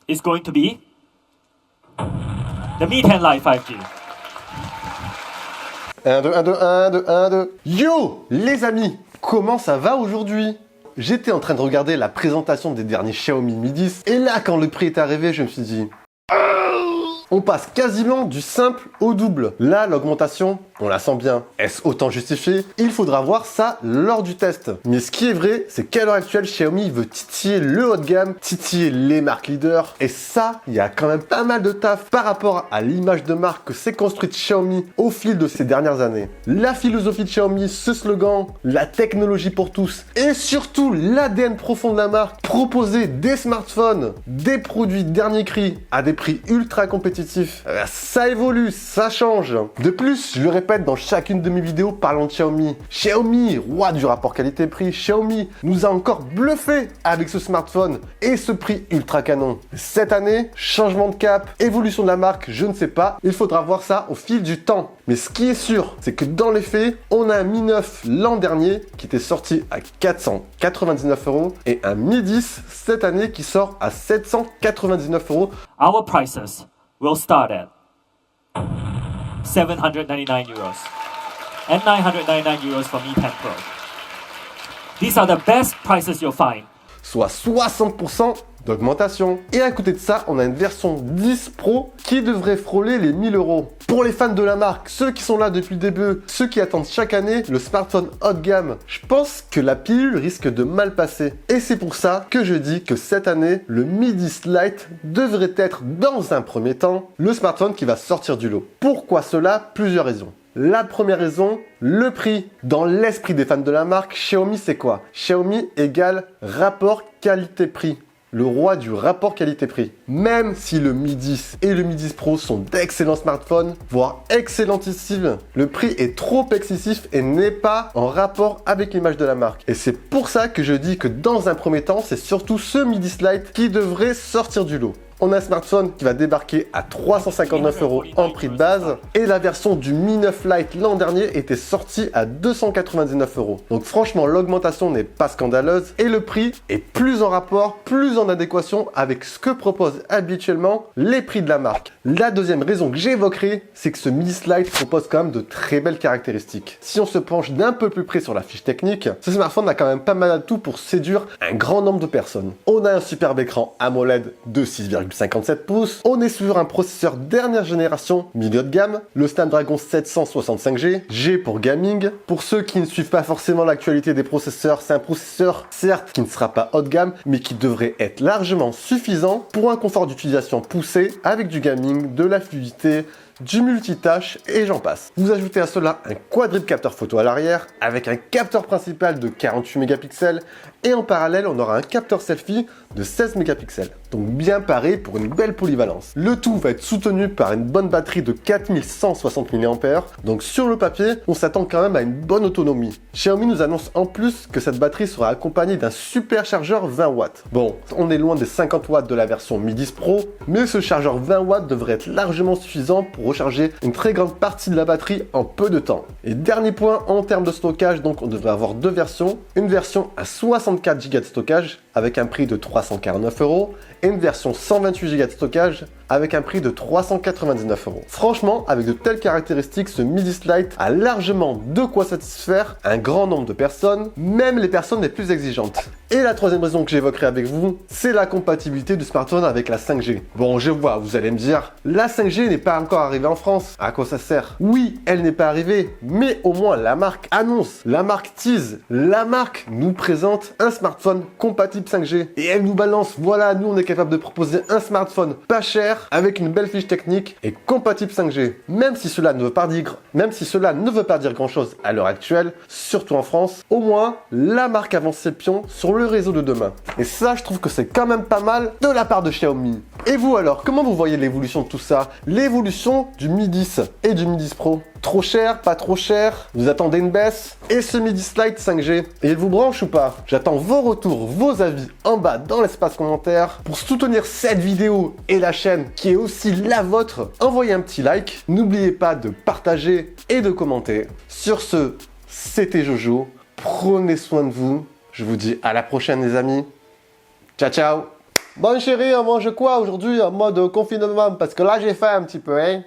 is going to be the Mi 10 Lite 5G. 1, 2, 1, 2, 1, 2, 1, 2. Yo les amis, comment ça va aujourd'hui? J'étais en train de regarder la présentation des derniers Xiaomi Mi 10 et là quand le prix est arrivé, je me suis dit... On passe quasiment du simple au double. Là, l'augmentation, on la sent bien. Est-ce autant justifié? Il faudra voir ça lors du test. Mais ce qui est vrai, c'est qu'à l'heure actuelle, Xiaomi veut titiller le haut de gamme, titiller les marques leaders. Et ça, il y a quand même pas mal de taf par rapport à l'image de marque que s'est construite Xiaomi au fil de ces dernières années. La philosophie de Xiaomi, ce slogan, la technologie pour tous et surtout l'ADN profond de la marque, proposer des smartphones, des produits dernier cri à des prix ultra compétitifs. Ça évolue, ça change. De plus, je le répète dans chacune de mes vidéos parlant de Xiaomi. Xiaomi, roi du rapport qualité-prix, Xiaomi nous a encore bluffé avec ce smartphone et ce prix ultra canon. Cette année, changement de cap, évolution de la marque, je ne sais pas. Il faudra voir ça au fil du temps. Mais ce qui est sûr, c'est que dans les faits, on a un Mi 9 l'an dernier qui était sorti à 499 € et un Mi 10 cette année qui sort à 799 €. Our prices will start at 799 euros and 999 euros for Mi 10 Pro. These are the best prices you'll find. Soit 60% d'augmentation. Et à côté de ça, on a une version 10 Pro qui devrait frôler les 1000 €. Pour les fans de la marque, ceux qui sont là depuis le début, ceux qui attendent chaque année le smartphone haut de gamme, je pense que la pilule risque de mal passer. Et c'est pour ça que je dis que cette année, le Mi 10 Lite devrait être dans un premier temps le smartphone qui va sortir du lot. Pourquoi cela? Plusieurs raisons. La première raison, le prix. Dans l'esprit des fans de la marque, Xiaomi c'est quoi? Xiaomi égale rapport qualité-prix. Le roi du rapport qualité-prix. Même si le Mi 10 et le Mi 10 Pro sont d'excellents smartphones, voire excellentissimes, le prix est trop excessif et n'est pas en rapport avec l'image de la marque. Et c'est pour ça que je dis que dans un premier temps, c'est surtout ce Mi 10 Lite qui devrait sortir du lot. On a un smartphone qui va débarquer à 359 € en prix de base et la version du Mi 9 Lite l'an dernier était sortie à 299 €. Donc franchement, l'augmentation n'est pas scandaleuse et le prix est plus en rapport, plus en adéquation avec ce que proposent habituellement les prix de la marque. La deuxième raison que j'évoquerai, c'est que ce Mi 10 Lite propose quand même de très belles caractéristiques. Si on se penche d'un peu plus près sur la fiche technique, ce smartphone a quand même pas mal d'atouts pour séduire un grand nombre de personnes. On a un superbe écran AMOLED de 6,57 pouces. On est sur un processeur dernière génération, milieu de gamme, le Snapdragon 765G, G pour gaming. Pour ceux qui ne suivent pas forcément l'actualité des processeurs, c'est un processeur certes qui ne sera pas haut de gamme, mais qui devrait être largement suffisant pour un confort d'utilisation poussé avec du gaming, de la fluidité, du multitâche et j'en passe. Vous ajoutez à cela un quadruple capteur photo à l'arrière avec un capteur principal de 48 mégapixels et en parallèle on aura un capteur selfie de 16 mégapixels. Donc bien paré pour une belle polyvalence. Le tout va être soutenu par une bonne batterie de 4160 mAh. Donc sur le papier, on s'attend quand même à une bonne autonomie. Xiaomi nous annonce en plus que cette batterie sera accompagnée d'un super chargeur 20 watts. Bon, on est loin des 50 watts de la version Mi 10 Pro, mais ce chargeur 20 watts devrait être largement suffisant pour recharger une très grande partie de la batterie en peu de temps. Et dernier point, en termes de stockage, donc on devrait avoir deux versions. Une version à 64 Go de stockage avec un prix de 349 € et une version 128 Go de stockage avec un prix de 399 €. Franchement, avec de telles caractéristiques, ce Mi 10 Lite a largement de quoi satisfaire un grand nombre de personnes, même les personnes les plus exigeantes. Et la troisième raison que j'évoquerai avec vous, c'est la compatibilité du smartphone avec la 5G. Bon, je vois, vous allez me dire, la 5G n'est pas encore arrivée en France. À quoi ça sert? Oui, elle n'est pas arrivée, mais au moins la marque annonce, la marque tease, la marque nous présente un smartphone compatible 5G. Et elle nous balance, voilà, nous on est capable de proposer un smartphone pas cher, avec une belle fiche technique et compatible 5G. Même si cela ne veut pas dire grand chose à l'heure actuelle, surtout en France, au moins la marque avance ses pions sur le réseau de demain. Et ça, je trouve que c'est quand même pas mal de la part de Xiaomi. Et vous alors, comment vous voyez l'évolution de tout ça? L'évolution du Mi 10 et du Mi 10 Pro? Trop cher, pas trop cher? Vous attendez une baisse? Et ce Mi 10 Lite 5G, et il vous branche ou pas? J'attends vos retours, vos avis en bas dans l'espace commentaire. Pour soutenir cette vidéo et la chaîne qui est aussi la vôtre, envoyez un petit like. N'oubliez pas de partager et de commenter. Sur ce, c'était Jojo. Prenez soin de vous. Je vous dis à la prochaine les amis. Ciao ciao. Bon chérie, on mange quoi aujourd'hui en mode confinement? Parce que là j'ai faim un petit peu, hein.